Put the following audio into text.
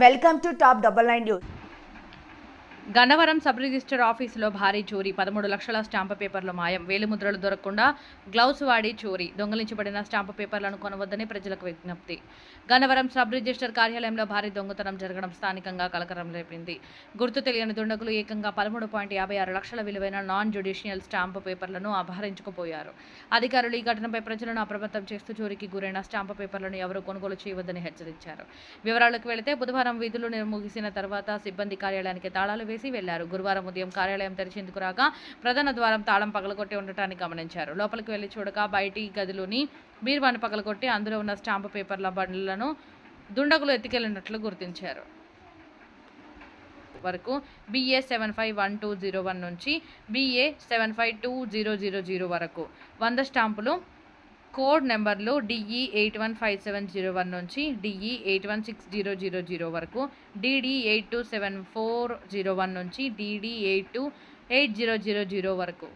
Welcome to top 99 news. Gannavaram sub register ఆఫీసులో భారీ చోరీ. 13 లక్షల స్టాంపు పేపర్లు మాయం. వేలిముద్రలు దొరకకుండా గ్లౌస్ వాడి చోరీ. దొంగిలించబడిన స్టాంపు పేపర్లను కొనవద్దని ప్రజలకు విజ్ఞప్తి. గన్నవరం సబ్ రిజిస్టర్ కార్యాలయంలో భారీ దొంగతనం జరగడం స్థానికంగా కలకలం రేపింది. గుర్తు తెలియని దుండగులు ఏకంగా 13.56 లక్షల విలువైన నాన్ జ్యుడిషియల్ స్టాంపు పేపర్లను అపహరించుకుపోయారు. అధికారులు ఈ ఘటనపై ప్రజలను అప్రమత్తం చేస్తూ చోరీకి గురైన స్టాంపు పేపర్లను ఎవరూ కొనుగోలు చేయవద్దని హెచ్చరించారు. వివరాలకు వెళితే బుధవారం విధులు ముగిసిన తర్వాత సిబ్బంది కార్యాలయానికి తాళాలు వేసి వెళ్లారు. గురువారం ఉదయం కార్యాలయం తెరిచేందుకు రాగా ప్రధాన ద్వారం తాళం పగలగొట్టి ఉండటాన్ని గమనించారు. లోపలికి వెళ్లి చూడగా బయటి గదిలోని బీరువాను పగలగొట్టి అందులో ఉన్న స్టాంపు పేపర్ల బండ్లను దుండగులు ఎత్తుకెళ్లినట్లు గుర్తించారు. వరకు BA 751201 నుంచి BA 752000 వరకు 100 స్టాంపులు. కోడ్ నెంబర్లు DE 815701 నుంచి DE 816000 వరకు, DD 827401 నుంచి DD 828000 వరకు.